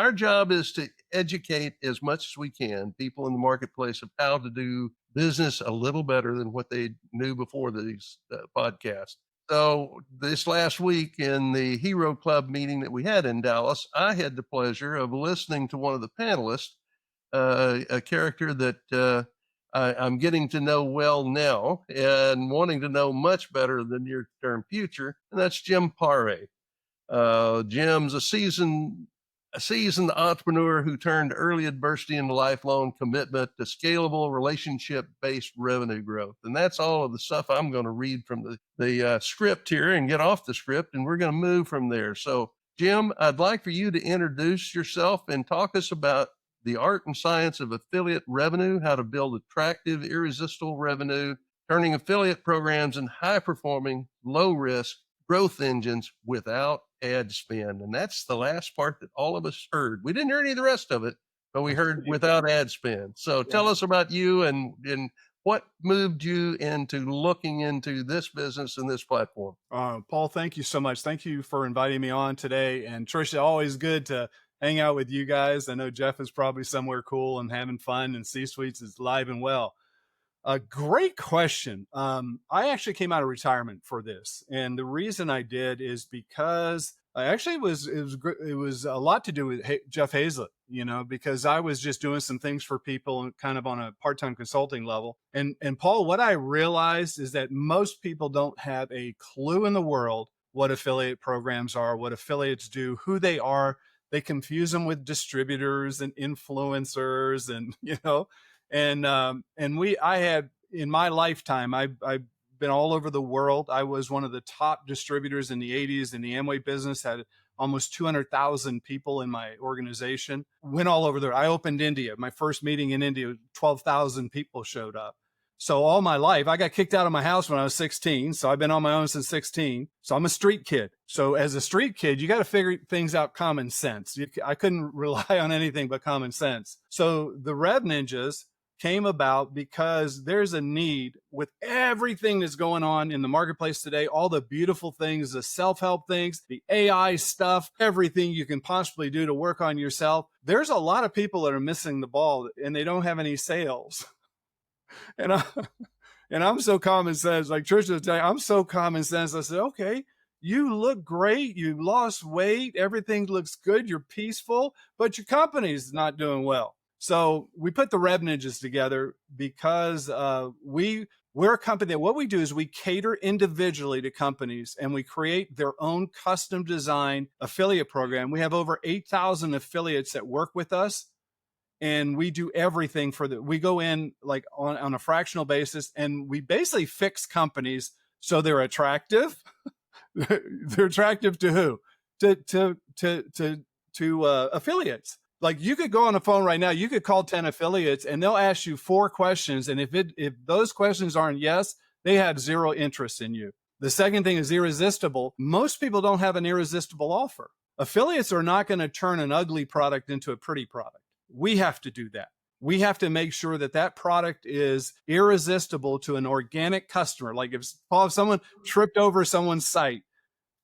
our job is to educate as much as we can people in the marketplace of how to do business a little better than what they knew before these podcasts. So this last week in the Hero Club meeting that we had in Dallas, I had the pleasure of listening to one of the panelists, a character that I'm getting to know well now and wanting to know much better in the near term future, and that's Jim Pare. Jim's a seasoned entrepreneur who turned early adversity into lifelong commitment to scalable relationship-based revenue growth. And that's all of the stuff I'm going to read from the script here and get off the script, and we're going to move from there. So, Jim, I'd like for you to introduce yourself and talk us about the art and science of affiliate revenue, how to build attractive, irresistible revenue, turning affiliate programs in high-performing, low-risk growth engines without ad spend. And that's the last part that all of us heard. We didn't hear any of the rest of it, but we heard without ad spend. So tell us about you and what moved you into looking into this business and this platform. Paul, thank you so much. Thank you for inviting me on today. And Tricia, always good to hang out with you guys. I know Jeff is probably somewhere cool and having fun, and C-Suites is live and well. A great question. I actually came out of retirement for this, and the reason I did is because it was a lot to do with Jeff Hazlett, because I was just doing some things for people kind of on a part-time consulting level. And Paul, what I realized is that most people don't have a clue in the world what affiliate programs are, what affiliates do, who they are. They confuse them with distributors and influencers, and I had in my lifetime, I've been all over the world. I was one of the top distributors in the 80s in the Amway business, had almost 200,000 people in my organization, went all over there. I opened India. My first meeting in India, 12,000 people showed up. So all my life, I got kicked out of my house when I was 16. So I've been on my own since 16. So I'm a street kid. So as a street kid, you got to figure things out common sense. I couldn't rely on anything but common sense. So the Rev Ninjas came about because there's a need with everything that's going on in the marketplace today, all the beautiful things, the self-help things, the AI stuff, everything you can possibly do to work on yourself. There's a lot of people that are missing the ball and they don't have any sales. And I'm so common sense, like Tricia was telling you, I'm so common sense. I said, okay, you look great. You lost weight. Everything looks good. You're peaceful, but your company's not doing well. So we put the Rev Ninjas together because we're a company that what we do is we cater individually to companies and we create their own custom design affiliate program. We have over 8,000 affiliates that work with us, and we do everything we go in like on a fractional basis, and we basically fix companies so they're attractive. They're attractive to who? To affiliates. Like you could go on the phone right now, you could call 10 affiliates and they'll ask you 4 questions. And if those questions aren't yes, they have zero interest in you. The second thing is irresistible. Most people don't have an irresistible offer. Affiliates are not going to turn an ugly product into a pretty product. We have to do that. We have to make sure that that product is irresistible to an organic customer. Like if someone tripped over someone's site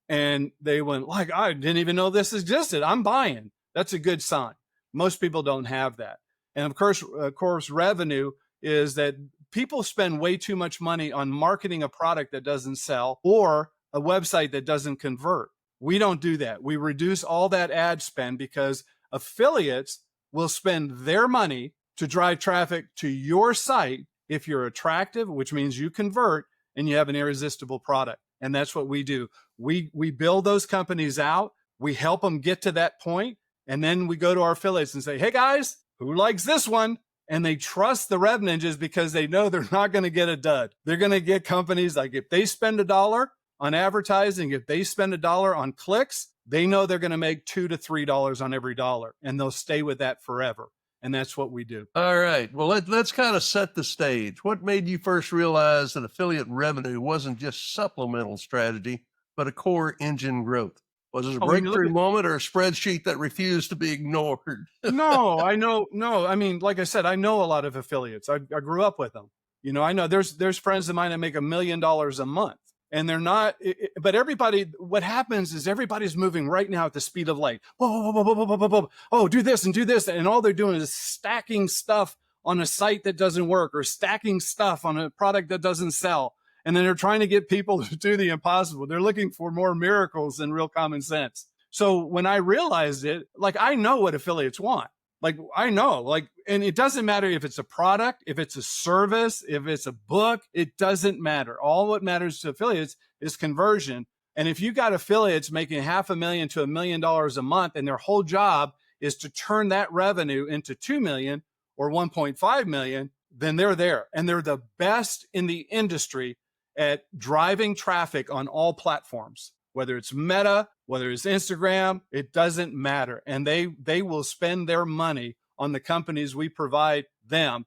and they went like, I didn't even know this existed, I'm buying. That's a good sign. Most people don't have that. And of course, revenue is that people spend way too much money on marketing a product that doesn't sell or a website that doesn't convert. We don't do that. We reduce all that ad spend because affiliates will spend their money to drive traffic to your site if you're attractive, which means you convert and you have an irresistible product. And that's what we do. We build those companies out. We help them get to that point. And then we go to our affiliates and say, hey guys, who likes this one? And they trust the Rev Ninjas because they know they're not going to get a dud. They're going to get companies like if they spend $1 on advertising, if they spend $1 on clicks, they know they're going to make $2 to $3 on every dollar, and they'll stay with that forever. And that's what we do. All right. Well, let's kind of set the stage. What made you first realize that affiliate revenue wasn't just supplemental strategy, but a core engine growth? Was it a breakthrough moment or a spreadsheet that refused to be ignored? No. I mean, like I said, I know a lot of affiliates. I grew up with them. I know there's friends of mine that make $1 million a month. And they're not, but everybody, what happens is everybody's moving right now at the speed of light. Whoa, whoa, whoa, whoa, whoa, whoa, whoa. Oh, do this and do this. And all they're doing is stacking stuff on a site that doesn't work, or stacking stuff on a product that doesn't sell. And then they're trying to get people to do the impossible. They're looking for more miracles than real common sense. So when I realized it, like, I know what affiliates want. Like, I know, like, and it doesn't matter if it's a product, if it's a service, if it's a book, it doesn't matter. All what matters to affiliates is conversion. And if you got affiliates making $500,000 to $1 million a month, and their whole job is to turn that revenue into 2 million or 1.5 million, then they're there. And they're the best in the industry at driving traffic on all platforms, whether it's Meta, whether it's Instagram, it doesn't matter. And they will spend their money on the companies we provide them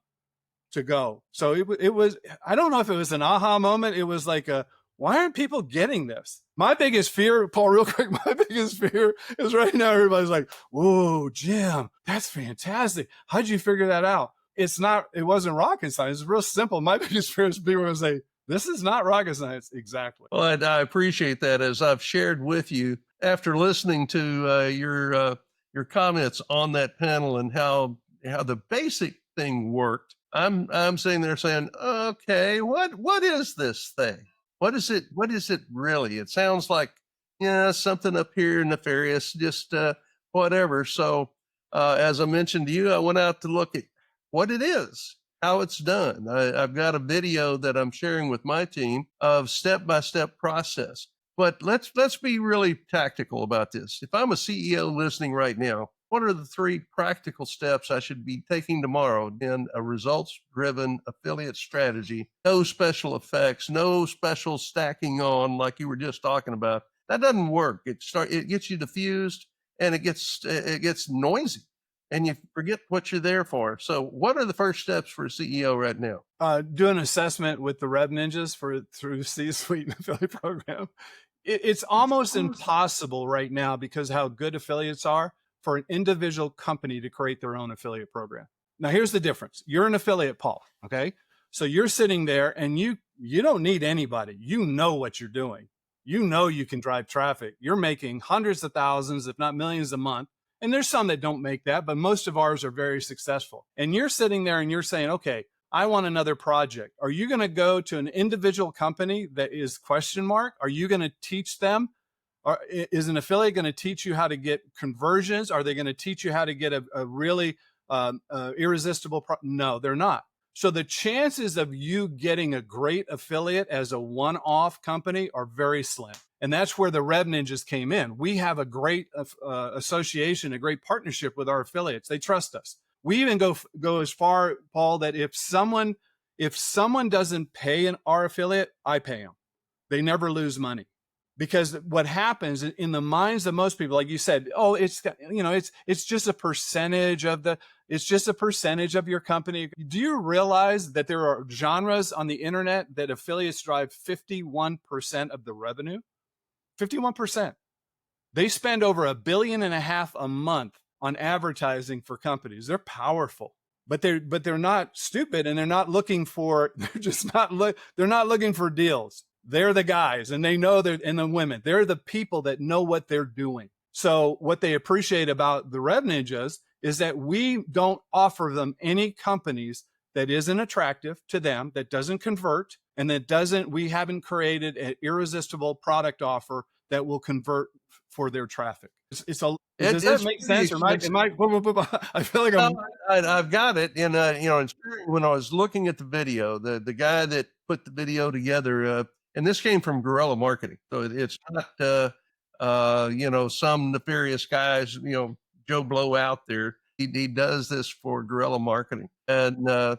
to go. So it was, I don't know if it was an aha moment. It was like why aren't people getting this? My biggest fear, Paul, real quick, my biggest fear is right now everybody's like, whoa, Jim, that's fantastic. How'd you figure that out? It wasn't rocket science. It's real simple. My biggest fear is people are going to say, this is not rocket science. Exactly. Well, I appreciate that. As I've shared with you after listening to your comments on that panel and how the basic thing worked. I'm sitting there saying, okay, what is this thing? What is it? What is it really? It sounds like, something up here nefarious, just whatever. So as I mentioned to you, I went out to look at what it is, how it's done. I've got a video that I'm sharing with my team of step-by-step process. But let's be really tactical about this. If I'm a CEO listening right now, what are the 3 practical steps I should be taking tomorrow in a results-driven affiliate strategy? No special effects, no special stacking on like you were just talking about. That doesn't work. It gets you diffused, and it gets noisy, and you forget what you're there for. So what are the first steps for a CEO right now? Do an assessment with the Rev Ninjas through C-Suite affiliate program. It's almost impossible right now, because how good affiliates are, for an individual company to create their own affiliate program. Now, here's the difference. You're an affiliate, Paul, okay? So you're sitting there and you don't need anybody. You know what you're doing. You know you can drive traffic. You're making hundreds of thousands, if not millions a month. And there's some that don't make that, but most of ours are very successful. And you're sitting there and you're saying, okay, I want another project. Are you going to go to an individual company that is question mark? Are you going to teach them? Or is an affiliate going to teach you how to get conversions? Are they going to teach you how to get a really irresistible? No, they're not. So the chances of you getting a great affiliate as a one-off company are very slim. And that's where the Rev Ninjas came in. We have a great association, a great partnership with our affiliates. They trust us. We even go as far, Paul, that if someone doesn't pay our affiliate, I pay them. They never lose money. Because what happens in the minds of most people, like you said, oh, it's just a percentage of your company. Do you realize that there are genres on the internet that affiliates drive 51% of the revenue? 51%. They spend over $1.5 billion a month on advertising for companies. They're powerful, but they're not stupid, and they're not looking for deals. They're the guys, and they know and the women. They're the people that know what they're doing. So what they appreciate about the Rev Ninjas is that we don't offer them any companies that isn't attractive to them, that doesn't convert, and we haven't created an irresistible product offer that will convert for their traffic. Does that make sense? Or I feel like I've got it. And, when I was looking at the video, the guy that put the video together, and this came from guerrilla marketing. So it's not, some nefarious guys, Joe Blow out there. He does this for guerrilla marketing. And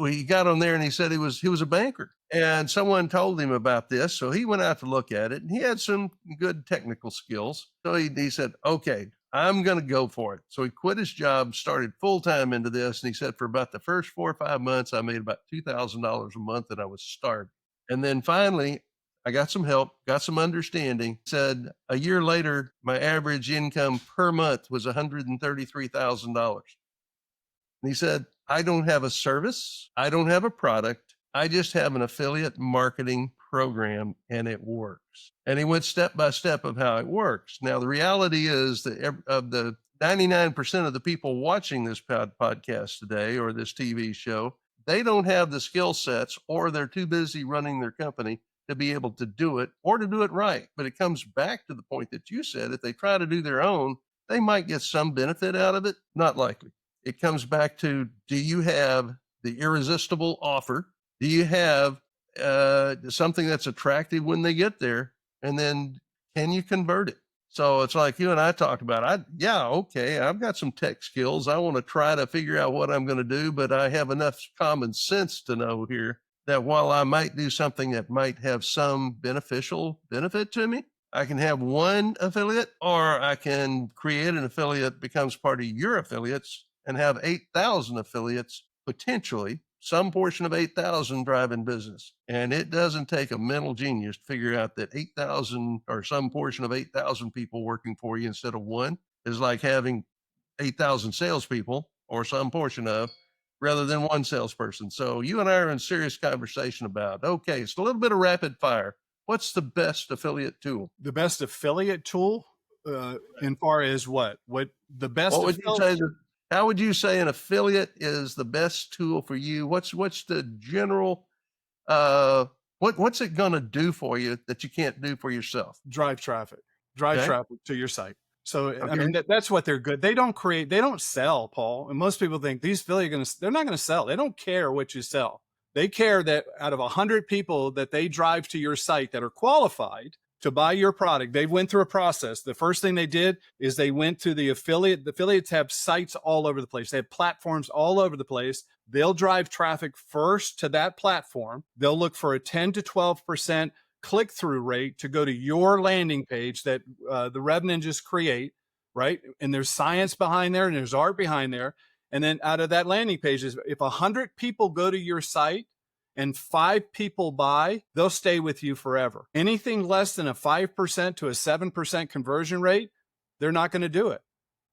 he got on there and he said he was a banker. And someone told him about this. So he went out to look at it, and he had some good technical skills. So he said, okay, I'm going to go for it. So he quit his job, started full-time into this. And he said for about the first 4 or 5 months, I made about $2,000 a month, and I was starving. And then finally, I got some help, got some understanding. Said a year later, my average income per month was $133,000. And he said, I don't have a service. I don't have a product. I just have an affiliate marketing program and it works. And he went step by step of how it works. Now, the reality is that of the 99% of the people watching this podcast today or this TV show, they don't have the skill sets or they're too busy running their company to be able to do it or to do it right. But it comes back to the point that you said, if they try to do their own, they might get some benefit out of it. Not likely. It comes back to, do you have the irresistible offer? Do you have something that's attractive when they get there? And then can you convert it? So it's like you and I talked about. Okay, I've got some tech skills. I want to try to figure out what I'm going to do, but I have enough common sense to know here that while I might do something that might have some beneficial benefit to me, I can have one affiliate, or I can create an affiliate that becomes part of your affiliates and have 8,000 affiliates, potentially some portion of 8,000 driving business. And it doesn't take a mental genius to figure out that 8,000 or some portion of 8,000 people working for you instead of one is like having 8,000 salespeople or some portion of, rather than one salesperson. So you and I are in serious conversation about, okay, it's a little bit of rapid fire. What's the best affiliate tool? The best affiliate tool, in far as what the best? What would you say? How would you say an affiliate is the best tool for you? What's the general? What's it going to do for you that you can't do for yourself? Drive traffic to your site. So, Okay. I mean, that's what they're good. They don't sell, Paul. And most people think these affiliates they're not going to sell. They don't care what you sell. They care that out of 100 people that they drive to your site that are qualified to buy your product, they went through a process. The first thing they did is they went to the affiliate. The affiliates have sites all over the place. They have platforms all over the place. They'll drive traffic first to that platform. They'll look for a 10 to 12% click-through rate to go to your landing page that the Rev Ninjas create, right? And there's science behind there and there's art behind there. And then out of that landing page, if 100 people go to your site and 5 people buy, they'll stay with you forever. Anything less than a 5% to a 7% conversion rate, they're not going to do it.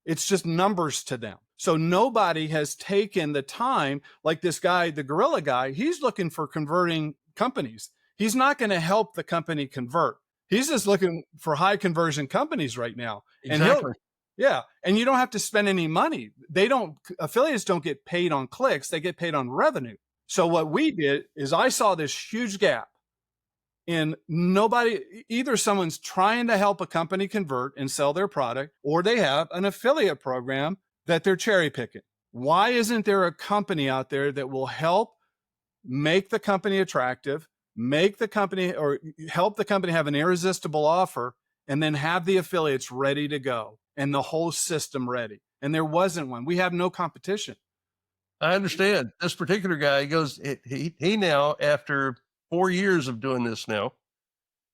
It's just numbers to them. So nobody has taken the time, like this guy, the gorilla guy, he's looking for converting companies. He's not going to help the company convert. He's just looking for high conversion companies right now. Exactly. And you don't have to spend any money. Affiliates don't get paid on clicks. They get paid on revenue. So what we did is I saw this huge gap in either someone's trying to help a company convert and sell their product, or they have an affiliate program that they're cherry picking. Why isn't there a company out there that will help make the company attractive, make the company or help the company have an irresistible offer, and then have the affiliates ready to go and the whole system ready? And there wasn't one. We have no competition. I understand. This particular guy goes, he now, after 4 years of doing this now,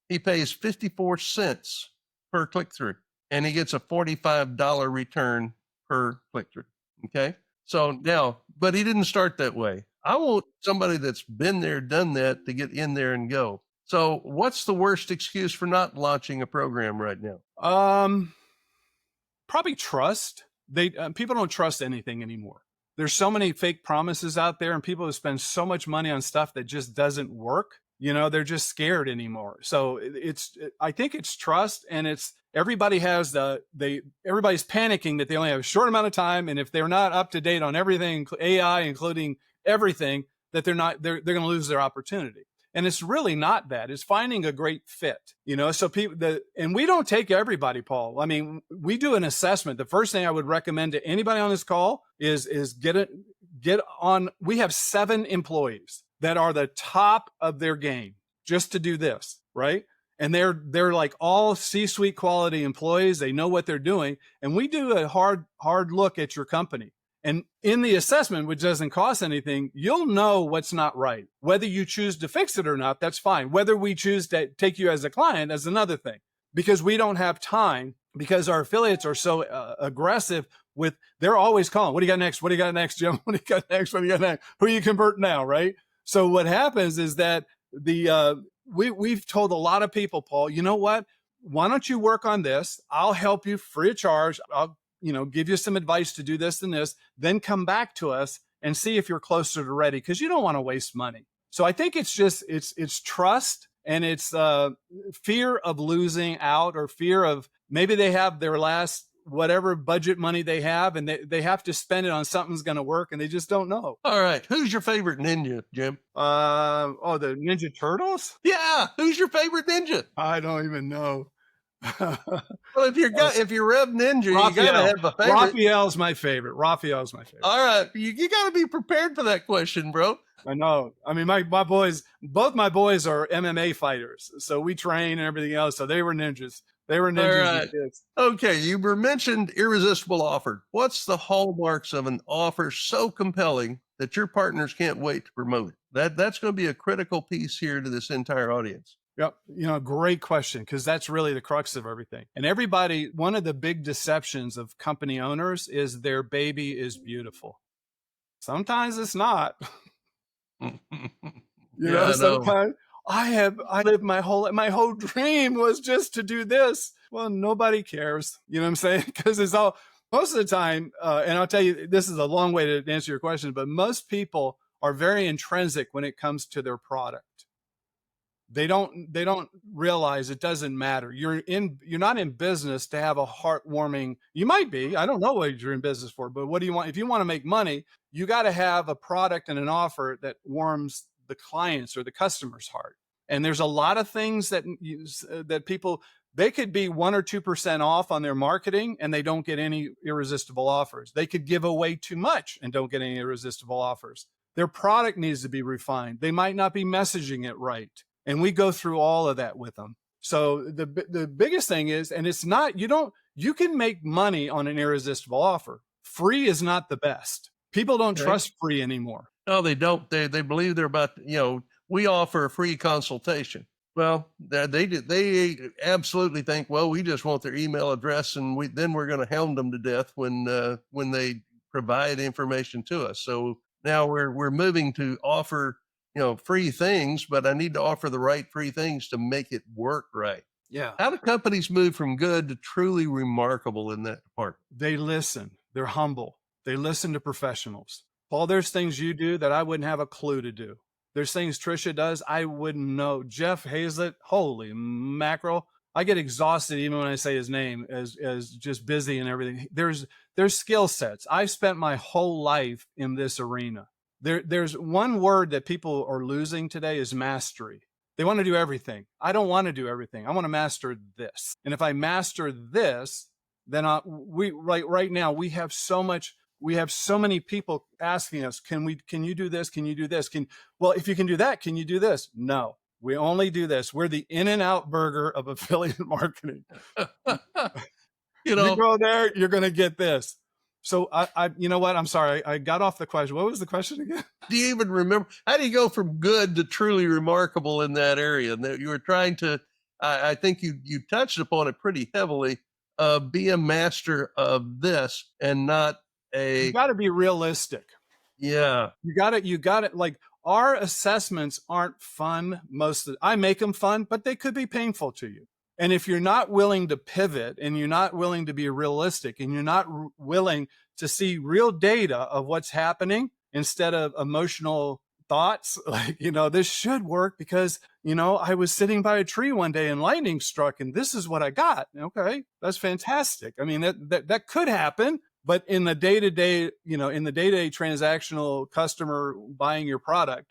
he pays 54 cents per click through and he gets a $45 return per click through. Okay. So now, but he didn't start that way. I want somebody that's been there, done that to get in there and go. So what's the worst excuse for not launching a program right now? Probably trust. People don't trust anything anymore. There's so many fake promises out there and people who spend so much money on stuff that just doesn't work. They're just scared anymore. So I think it's trust, and everybody's panicking that they only have a short amount of time. And if they're not up to date on everything, AI, including everything, that they're going to lose their opportunity. And it's really not that. It's finding a great fit, so and we don't take everybody, Paul. I mean, we do an assessment. The first thing I would recommend to anybody on this call is get on. We have 7 employees that are the top of their game just to do this, right? And they're like all C-suite quality employees. They know what they're doing. And we do a hard look at your company. And in the assessment, which doesn't cost anything, you'll know what's not right. Whether you choose to fix it or not, that's fine. Whether we choose to take you as a client, that's another thing. Because we don't have time, because our affiliates are so aggressive they're always calling. What do you got next? What do you got next, Jim? What do you got next? What do you got next? Who you convert now, right? So what happens is that we've told a lot of people, Paul, you know what? Why don't you work on this? I'll help you free of charge. I'll give you some advice to do this and this, then come back to us and see if you're closer to ready, because you don't want to waste money. So I think it's trust And it's fear of losing out, or fear of maybe they have their last whatever budget money they have, and they have to spend it on something's going to work, and they just don't know. All right. Who's your favorite ninja, Jim? Oh, the Ninja Turtles? Yeah. Who's your favorite ninja? I don't even know. Well, if you're Rev Ninja, you gotta have a favorite. Raphael's my favorite. Raphael's my favorite. All right. You gotta be prepared for that question, bro. I know. I mean, my boys, both my boys are MMA fighters, so we train and everything else. So they were ninjas. They were ninjas. All right. Kids. Okay, you were mentioned irresistible offer. What's the hallmarks of an offer so compelling that your partners can't wait to promote it? That's going to be a critical piece here to this entire audience. Yep. Great question, because that's really the crux of everything. And everybody, one of the big deceptions of company owners is their baby is beautiful. Sometimes it's not. Sometimes I lived my whole dream was just to do this. Well, nobody cares. You know what I'm saying? Because it's all, most of the time, and I'll tell you, this is a long way to answer your question, but most people are very intrinsic when it comes to their product. They don't realize it doesn't matter. You're not in business to have a heartwarming, you might be, I don't know what you're in business for, but what do you want? If you want to make money, you got to have a product and an offer that warms the client's or the customer's heart. And there's a lot of things that people, they could be 1 or 2% off on their marketing and they don't get any irresistible offers. They could give away too much and don't get any irresistible offers. Their product needs to be refined. They might not be messaging it right. And we go through all of that with them. So the biggest thing is, and it's not, you can make money on an irresistible offer. Free is not the best. People don't trust free anymore. No, they don't. They believe they're about, we offer a free consultation. Well, they absolutely think, well, we just want their email address and then we're going to hound them to death when they provide information to us. So now we're moving to offer free things, but I need to offer the right free things to make it work right. Yeah. How do companies move from good to truly remarkable in that department? They listen. They're humble. They listen to professionals. Paul, there's things you do that I wouldn't have a clue to do. There's things Trisha does I wouldn't know. Jeff Hazlett, holy mackerel. I get exhausted even when I say his name as just busy and everything. There's skill sets. I've spent my whole life in this arena. There's one word that people are losing today is mastery. They want to do everything. I don't want to do everything. I want to master this. And if I master this, then right now we have so many people asking us, can you do this? Can you do this? Well, if you can do that, can you do this? No, we only do this. We're the In-N-Out burger of affiliate marketing. You go there, you're going to get this. So you know what? I'm sorry. I got off the question. What was the question again? Do you even remember? How do you go from good to truly remarkable in that area? And that you were trying to, I think you touched upon it pretty heavily. Be a master of this and not you got to be realistic. Yeah. You got it. Like, our assessments aren't fun. I make them fun, but they could be painful to you. And if you're not willing to pivot and you're not willing to be realistic and you're not willing to see real data of what's happening instead of emotional thoughts, like, this should work because, I was sitting by a tree one day and lightning struck and this is what I got. Okay, that's fantastic. I mean, that could happen, but in the day-to-day, transactional customer buying your product.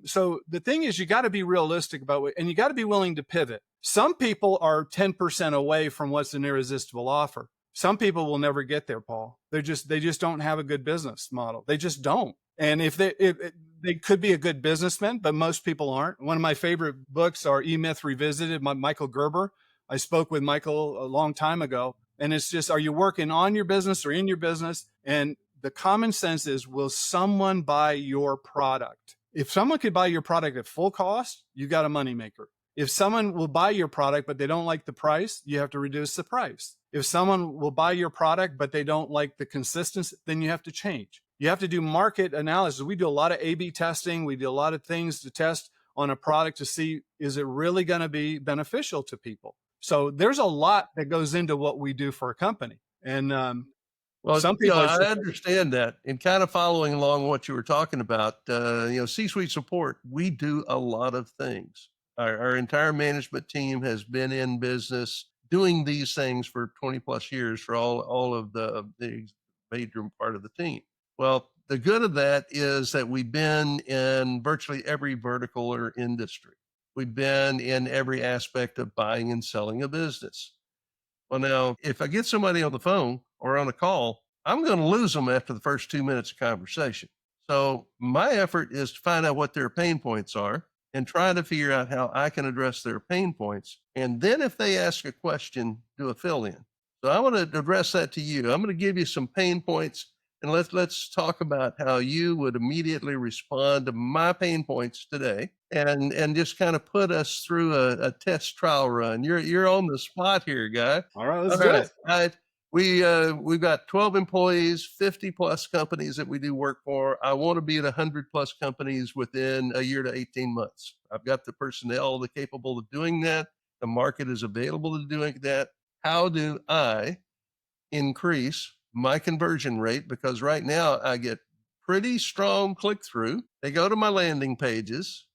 So the thing is, you got to be realistic about it and you got to be willing to pivot. Some people are 10% away from what's an irresistible offer. Some people will never get there, Paul. They just don't have a good business model. They just don't. And if they could be a good businessman, but most people aren't. One of my favorite books are E-Myth Revisited by Michael Gerber. I spoke with Michael a long time ago, and it's just, are you working on your business or in your business? And the common sense is, will someone buy your product? If someone could buy your product at full cost, you got a moneymaker. If someone will buy your product, but they don't like the price, you have to reduce the price. If someone will buy your product, but they don't like the consistency, then you have to change. You have to do market analysis. We do a lot of A/B testing. We do a lot of things to test on a product to see, is it really going to be beneficial to people? So there's a lot that goes into what we do for a company. And well, some people, I understand that, and kind of following along what you were talking about, C-suite support, we do a lot of things. Our entire management team has been in business doing these things for 20 plus years for all of the major part of the team. Well, the good of that is that we've been in virtually every vertical or industry. We've been in every aspect of buying and selling a business. Well, now, if I get somebody on the phone or on a call, I'm going to lose them after the first 2 minutes of conversation. So, my effort is to find out what their pain points are and try to figure out how I can address their pain points. And then, if they ask a question, do a fill in. So, I want to address that to you. I'm going to give you some pain points and let's talk about how you would immediately respond to my pain points today and just kind of put us through a test trial run. You're on the spot here, guy. All right, All let's do right. it. We've got 12 employees, 50 plus companies that we do work for. I want to be at 100 plus companies within a year to 18 months. I've got the personnel that capable of doing that. The market is available to doing that. How do I increase my conversion rate? Because right now I get pretty strong click through. They go to my landing pages,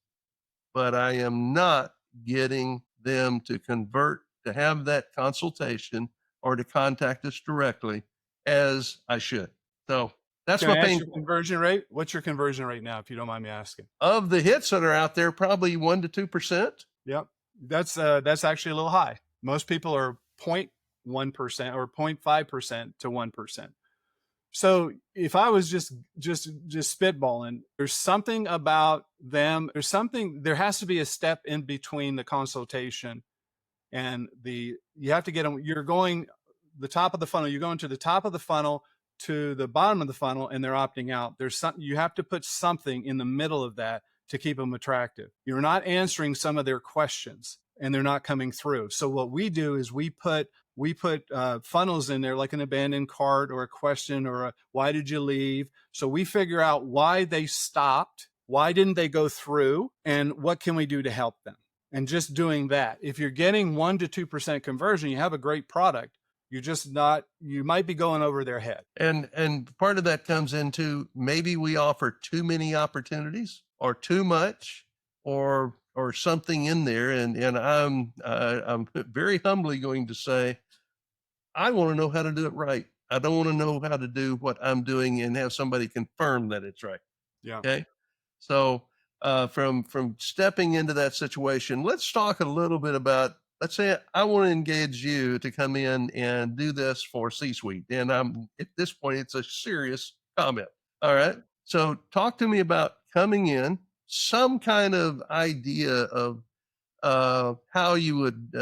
but I am not getting them to convert to have that consultation or to contact us directly as I should. So that's Can my I ask pain your point. conversion rate? What's your conversion rate now, if you don't mind me asking? Of the hits that are out there, probably 1 to 2%. Yep. That's actually a little high. Most people are 0.1% or 0.5% to 1%. So if I was just spitballing, there's something about them. There has to be a step in between the consultation and you have to get them. You're going the top of the funnel. You're going to the top of the funnel to the bottom of the funnel, and they're opting out. There's something you have to put something in the middle of that to keep them attractive. You're not answering some of their questions, and they're not coming through. So what we do is we put funnels in there, like an abandoned cart or a question or a why did you leave? So we figure out why they stopped, why didn't they go through, and what can we do to help them. And just doing that. If you're getting 1 to 2% conversion, you have a great product. You're just not, you might be going over their head. And part of that comes into maybe we offer too many opportunities or too much or something in there. And I'm very humbly going to say, I want to know how to do it right. I don't want to know how to do what I'm doing and have somebody confirm that it's right. Yeah. Okay. So from stepping into that situation, let's talk a little bit about. Let's say I want to engage you to come in and do this for C-suite, and I'm at this point it's a serious comment. All right. So talk to me about coming in, some kind of idea of how you would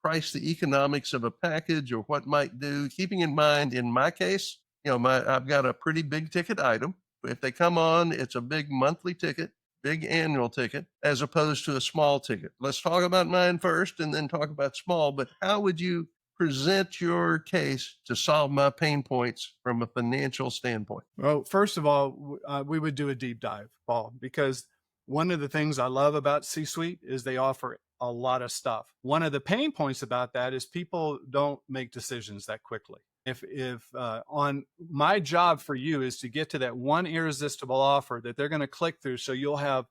price the economics of a package or what might do, keeping in mind, in my case, I've got a pretty big ticket item. If they come on, it's a big monthly ticket, big annual ticket, as opposed to a small ticket. Let's talk about mine first and then talk about small. But how would you present your case to solve my pain points from a financial standpoint? Well, first of all, we would do a deep dive, Paul, because one of the things I love about C-Suite is they offer a lot of stuff. One of the pain points about that is people don't make decisions that quickly. If on my job for you is to get to that one irresistible offer that they're going to click through, so you'll have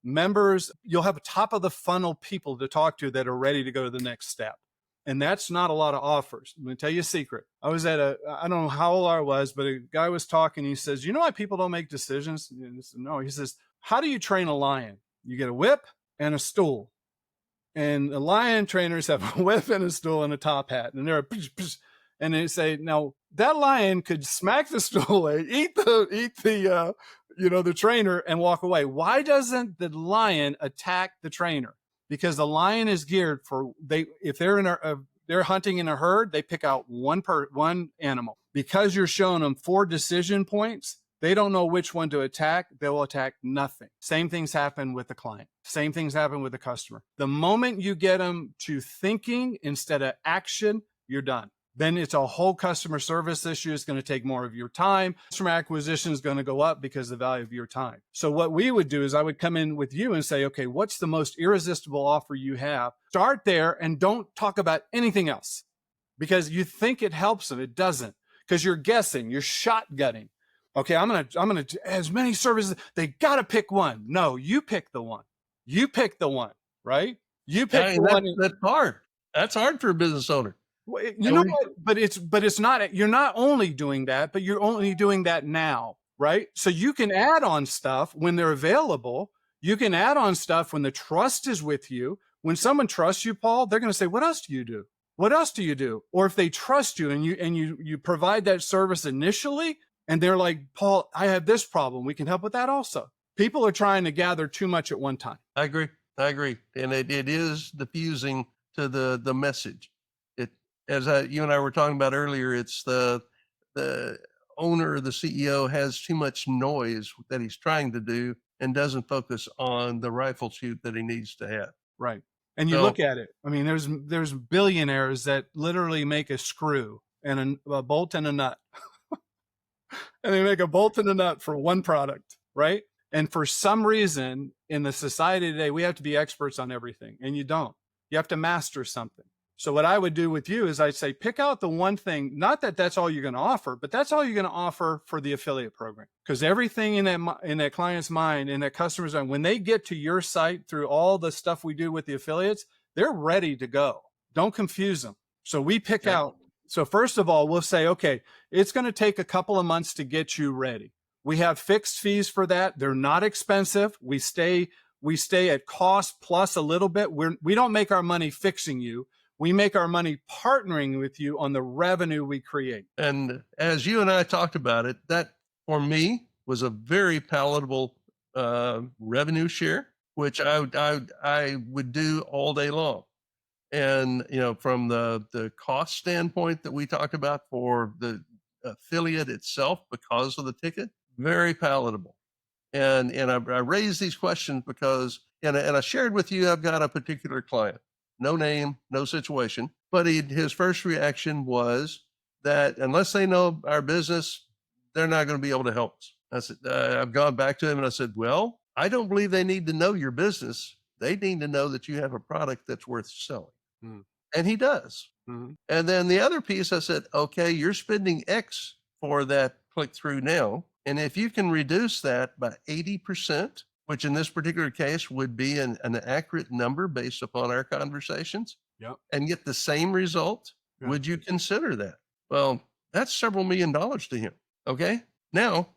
members, you'll have top of the funnel people to talk to that are ready to go to the next step. And that's not a lot of offers. I'm going to tell you a secret. I was at I don't know how old I was, but a guy was talking. He says, you know why people don't make decisions? No, he says, how do you train a lion? You get a whip and a stool. And the lion trainers have a whip and a stool and a top hat. And they're and they say, now that lion could smack the stool away, eat the trainer and walk away. Why doesn't the lion attack the trainer? Because the lion is geared for if they're hunting in a herd, they pick out one animal. Because you're showing them 4 decision points, they don't know which one to attack. They will attack nothing. Same things happen with the client. Same things happen with the customer. The moment you get them to thinking instead of action, you're done. Then it's a whole customer service issue. It's going to take more of your time. Customer acquisition is going to go up because of the value of your time. So what we would do is I would come in with you and say, okay, what's the most irresistible offer you have? Start there and don't talk about anything else because you think it helps them. It doesn't, because you're guessing, you're shotgunning. Okay, I'm gonna as many services. They got to pick one. No, you pick the one. You pick the one. right? You pick the And one. that's hard. That's hard for a business owner. You And know we what? But it's not. You're not only doing that, but you're only doing that now, right? So you can add on stuff when they're available. You can add on stuff when the trust is with you. When someone trusts you, Paul, they're going to say, "What else do you do? What else do you do?" Or if they trust you and you provide that service initially, and they're like, "Paul, I have this problem. We can help with that also." People are trying to gather too much at one time. I agree. I agree. And it is diffusing to the message. It, you and I were talking about earlier, it's the owner or the CEO has too much noise that he's trying to do and doesn't focus on the rifle shoot that he needs to have. Right. And you So look at it. I mean, there's billionaires that literally make a screw and a bolt and a nut, and they make a bolt and a nut for one product, right? And for some reason, in the society today, we have to be experts on everything, and you don't. You have to master something. So what I would do with you is I'd say pick out the one thing. Not that that's all you're going to offer, but that's all you're going to offer for the affiliate program. Because everything in that client's mind, in that customer's mind, when they get to your site through all the stuff we do with the affiliates, they're ready to go. Don't confuse them. So we pick yeah. out. So first of all, we'll say, okay, it's going to take a couple of months to get you ready. We have fixed fees for that. They're not expensive. We stay at cost plus a little bit. We don't make our money fixing you. We make our money partnering with you on the revenue we create. And as you and I talked about it, that for me was a very palatable revenue share, which I would do all day long. And from the cost standpoint that we talked about for the affiliate itself, because of the ticket, very palatable. And I raised these questions because, and I shared with you, I've got a particular client, no name, no situation, but his first reaction was that unless they know our business, they're not going to be able to help us. I said, I've gone back to him and I said, well, I don't believe they need to know your business. They need to know that you have a product that's worth selling. Mm. And he does. Mm-hmm. And then the other piece, I said, okay, you're spending X for that click through now. And if you can reduce that by 80%, which in this particular case would be an accurate number based upon our conversations, yep, and get the same result, yep, would you consider that? Well, that's several $1 million to him. Okay. Now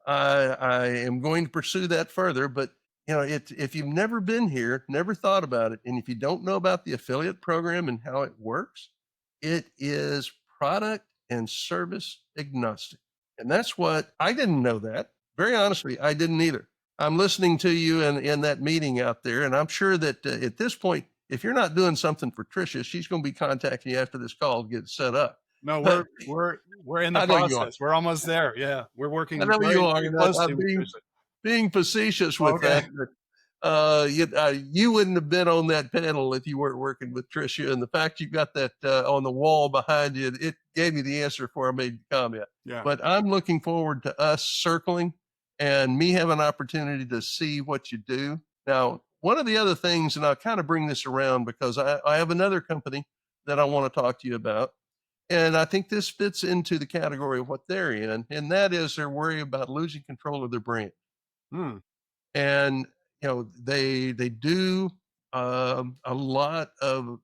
I am going to pursue that further, but if you've never been here, never thought about it, and if you don't know about the affiliate program and how it works, it is product and service agnostic. And that's what I didn't know that. Very honestly, I didn't either. I'm listening to you in that meeting out there, and I'm sure that at this point, if you're not doing something for Tricia, she's going to be contacting you after this call to get it set up. No, we're in the process. We're almost there. Yeah, we're working. I know you are. Closely I'm being facetious with that. You wouldn't have been on that panel if you weren't working with Tricia. And the fact you got that on the wall behind you, it gave me the answer before I made the comment. Yeah. But I'm looking forward to us circling and me have an opportunity to see what you do. Now, one of the other things, and I'll kind of bring this around because I have another company that I want to talk to you about. And I think this fits into the category of what they're in, and that is they're worried about losing control of their brand. Hmm. And they do a lot of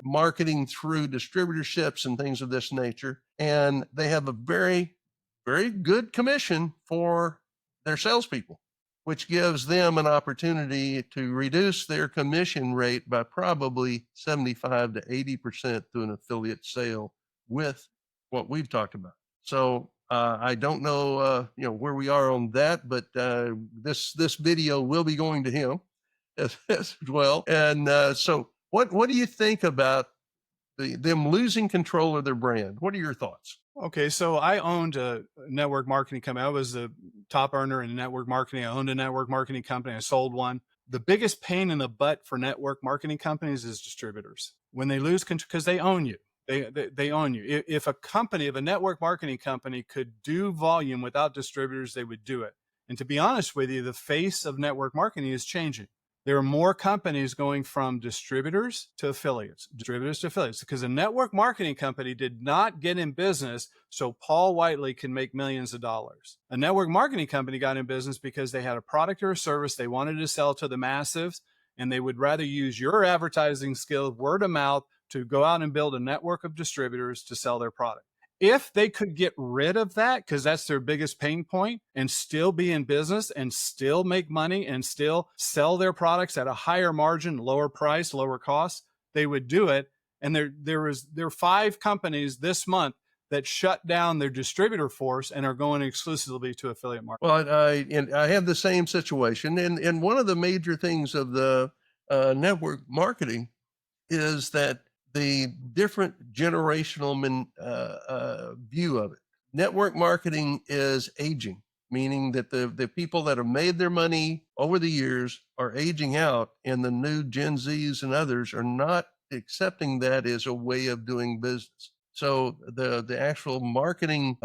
marketing through distributorships and things of this nature, and they have a very, very good commission for their salespeople, which gives them an opportunity to reduce their commission rate by probably 75 to 80% to an affiliate sale with what we've talked about. So I don't know, where we are on that, but this video will be going to him as well. And so what do you think about them losing control of their brand? What are your thoughts? Okay, so I owned a network marketing company. I was the top earner in network marketing. I owned a network marketing company. I sold one. The biggest pain in the butt for network marketing companies is distributors. When they lose control, because they own you. They own you. If a network marketing company could do volume without distributors, they would do it. And to be honest with you, the face of network marketing is changing. There are more companies going from distributors to affiliates, because a network marketing company did not get in business so Paul Whiteley can make millions of dollars. A network marketing company got in business because they had a product or a service they wanted to sell to the masses, and they would rather use your advertising skill, word of mouth, to go out and build a network of distributors to sell their product. If they could get rid of that, because that's their biggest pain point, and still be in business and still make money and still sell their products at a higher margin, lower price, lower cost, they would do it. And there are 5 companies this month that shut down their distributor force and are going exclusively to affiliate marketing. Well, I have the same situation, and one of the major things of the network marketing is that the different generational view of it. Network marketing is aging, meaning that the people that have made their money over the years are aging out, and the new Gen Zs and others are not accepting that as a way of doing business. So the actual marketing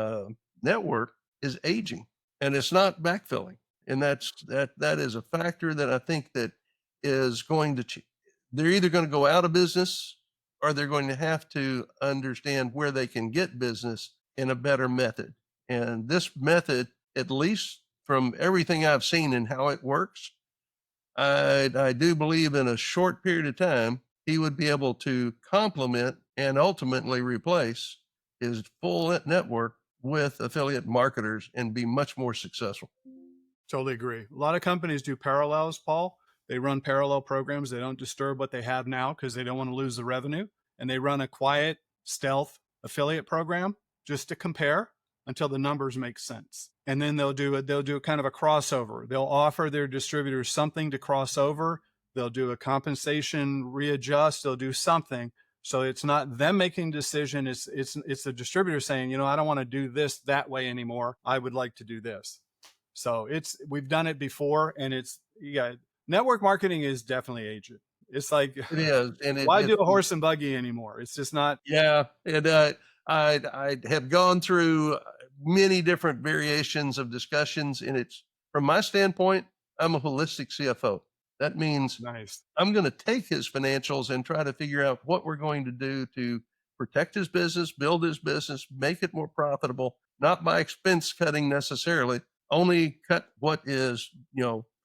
network is aging, and it's not backfilling, and that is a factor that I think that is going to they're either going to go out of business or they're going to have to understand where they can get business in a better method. And this method, at least from everything I've seen and how it works, I do believe in a short period of time, he would be able to complement and ultimately replace his full network with affiliate marketers and be much more successful. Totally agree. A lot of companies do parallels, Paul. They run parallel programs. They don't disturb what they have now because they don't want to lose the revenue. And they run a quiet, stealth affiliate program just to compare until the numbers make sense. And then they'll do kind of a crossover. They'll offer their distributors something to cross over. They'll do a compensation readjust. They'll do something. So it's not them making a decision. It's the distributor saying, I don't want to do this that way anymore. I would like to do this. So we've done it before, and network marketing is definitely aged. It's like, It is, and why do a horse and buggy anymore? It's just not. Yeah, and I have gone through many different variations of discussions, and it's from my standpoint, I'm a holistic CFO. That means Nice. I'm going to take his financials and try to figure out what we're going to do to protect his business, build his business, make it more profitable, not by expense cutting necessarily, only cut what is,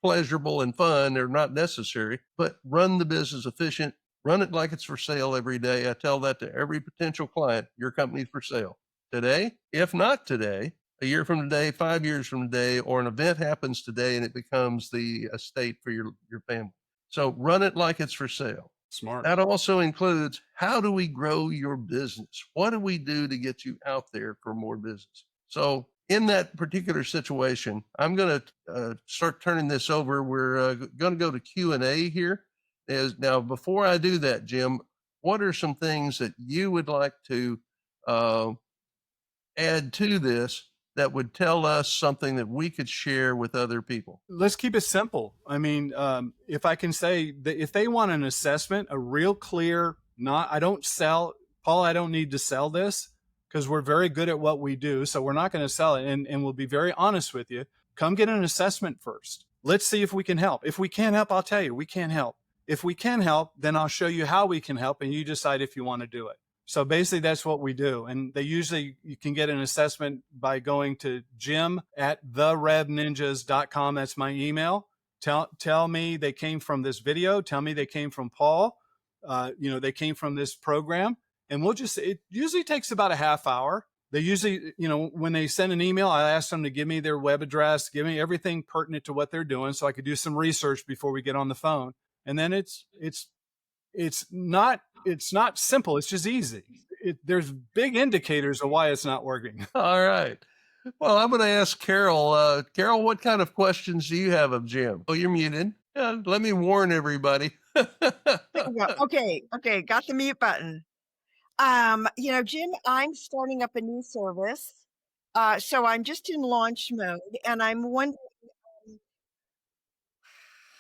pleasurable and fun or not necessary, but run the business efficient, run it like it's for sale every day. I tell that to every potential client, your company's for sale today. If not today, a year from today, 5 years from today, or an event happens today and it becomes the estate for your family. So run it like it's for sale. Smart. That also includes, how do we grow your business? What do we do to get you out there for more business? So in that particular situation, I'm going to start turning this over. We're going to go to Q&A here. Now, before I do that, Jim, what are some things that you would like to uh, add to this that would tell us something that we could share with other people? Let's keep it simple. I mean, if I can say that if they want an assessment, a real clear, I don't sell, Paul, I don't need to sell this because we're very good at what we do. So we're not going to sell it. And we'll be very honest with you. Come get an assessment first. Let's see if we can help. If we can't help, I'll tell you, we can't help. If we can help, then I'll show you how we can help, and you decide if you want to do it. So basically that's what we do. And you can get an assessment by going to jim@therevninjas.com. That's my email. Tell me they came from this video. Tell me they came from Paul. They came from this program, and it usually takes about a half hour. They usually, when they send an email, I ask them to give me their web address, give me everything pertinent to what they're doing so I could do some research before we get on the phone. And then it's not simple. It's just easy. There's big indicators of why it's not working. All right. Well, I'm going to ask Carol. Carol, what kind of questions do you have of Jim? Oh, you're muted. Yeah, let me warn everybody. Okay, got the mute button. Jim, I'm starting up a new service. So I'm just in launch mode, and I'm wondering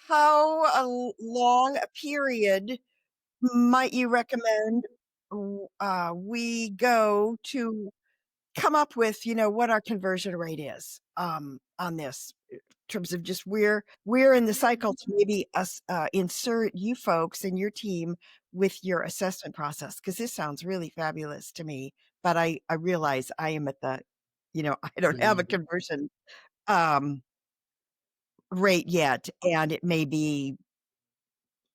how long a period might you recommend we go to come up with, what our conversion rate is on this terms of just we're in the cycle to maybe insert you folks and your team with your assessment process, because this sounds really fabulous to me. But I realize I am at the, I don't have a conversion um, rate yet, and it may be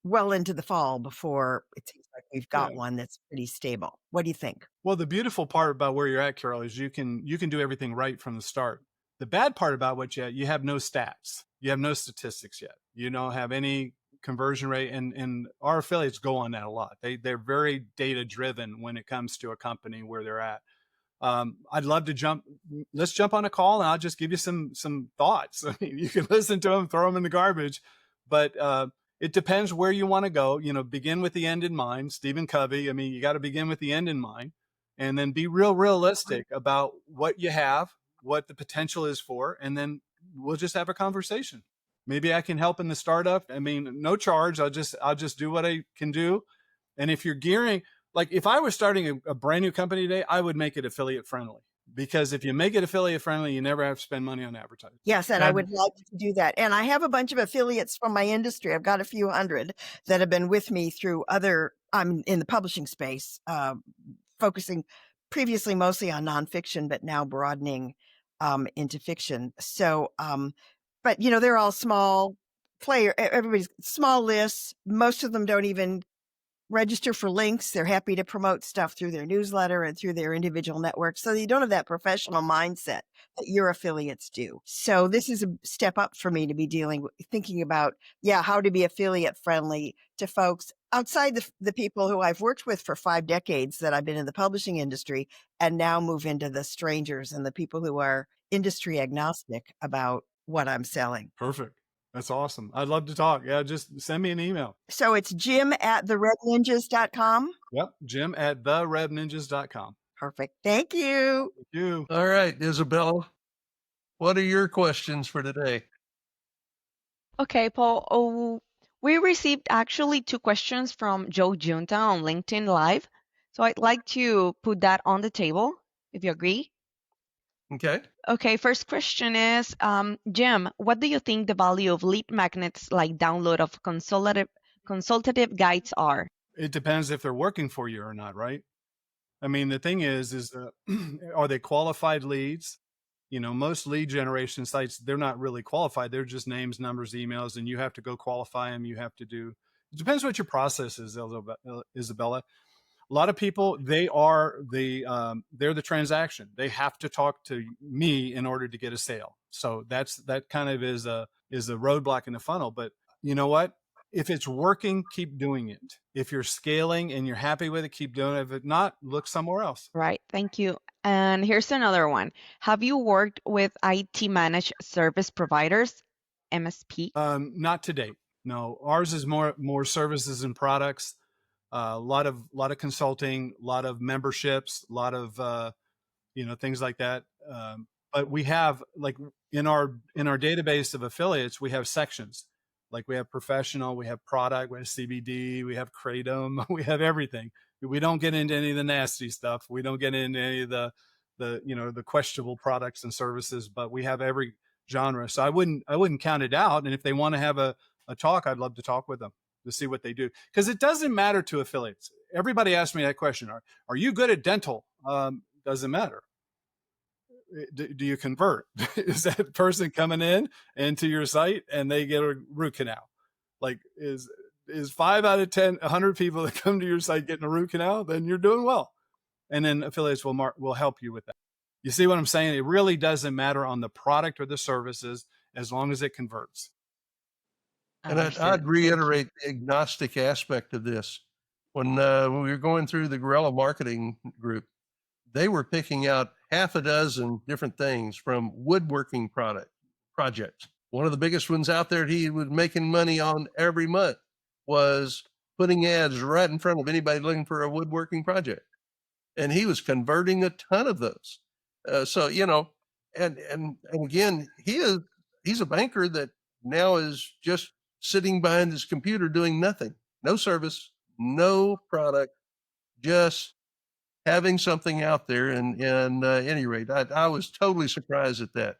well into the fall before it seems like we've Yeah. got one that's pretty stable. What do you think? Well, the beautiful part about where you're at, Carol, is you can do everything right from the start. The bad part about what you have no stats. You have no statistics yet. You don't have any conversion rate, and our affiliates go on that a lot. They're very data driven when it comes to a company where they're at. I'd love to jump. Let's jump on a call, and I'll just give you some thoughts. I mean, you can listen to them, throw them in the garbage, but it depends where you want to go. Begin with the end in mind. Stephen Covey. I mean, you got to begin with the end in mind, and then be realistic about what you have, what the potential is for, and then we'll just have a conversation. Maybe I can help in the startup. I mean, no charge. I'll just do what I can do. And if you're gearing, like if I was starting a brand new company today, I would make it affiliate friendly, because if you make it affiliate friendly, you never have to spend money on advertising. Yes, and I would like to do that. And I have a bunch of affiliates from my industry. I've got a few hundred that have been with me through I'm in the publishing space, focusing previously mostly on nonfiction, but now broadening into fiction. So, but they're all small everybody's small lists. Most of them don't even register for links. They're happy to promote stuff through their newsletter and through their individual networks. So you don't have that professional mindset that your affiliates do. So this is a step up for me to be thinking about, how to be affiliate friendly to folks outside the people who I've worked with for 5 decades that I've been in the publishing industry, and now move into the strangers and the people who are industry agnostic about what I'm selling. Perfect. That's awesome. I'd love to talk. Yeah, just send me an email. So it's jim@therebninjas.com. Yep, jim@therebninjas.com. Perfect. Thank you. Thank you. All right, Isabella, what are your questions for today? Okay, Paul. Oh, we received actually 2 questions from Joe Junta on LinkedIn Live. So I'd like to put that on the table, if you agree. Okay. Okay, first question is, Jim, what do you think the value of lead magnets like download of consultative guides are? It depends if they're working for you or not, right? I mean, the thing is are they qualified leads? Most lead generation sites, they're not really qualified. They're just names, numbers, emails, and you have to go qualify them. It depends what your process is, Isabella. A lot of people, they're the transaction. They have to talk to me in order to get a sale. So that kind of is a roadblock in the funnel. But you know what? If it's working, keep doing it. If you're scaling and you're happy with it, keep doing it. If it's not, look somewhere else. Right. Thank you. And here's another one. Have you worked with IT managed service providers, MSP? Not to date. No, ours is more services and products. A lot of consulting, a lot of memberships, a lot of things like that. But we have, like, in our database of affiliates, we have sections. Like we have professional, we have product, we have CBD, we have kratom, we have everything. We don't get into any of the nasty stuff. We don't get into any of the questionable products and services, but we have every genre. So I wouldn't count it out. And if they want to have a talk, I'd love to talk with them to see what they do. Because it doesn't matter to affiliates. Everybody asks me that question. Are you good at dental? Doesn't matter. Do you convert? Is that person coming in into your site and they get a root canal? Like is 5 out of 10, 100 people that come to your site getting a root canal? Then you're doing well. And then affiliates will help you with that. You see what I'm saying? It really doesn't matter on the product or the services as long as it converts. And I'd reiterate the agnostic aspect of this. When we were going through the guerrilla marketing group, they were picking out half a dozen different things from woodworking projects. One of the biggest ones out there he was making money on every month was putting ads right in front of anybody looking for a woodworking project. And he was converting a ton of those. And again, he's a banker that now is just sitting behind his computer doing nothing, no service, no product, just having something out there. And any rate, I was totally surprised at that.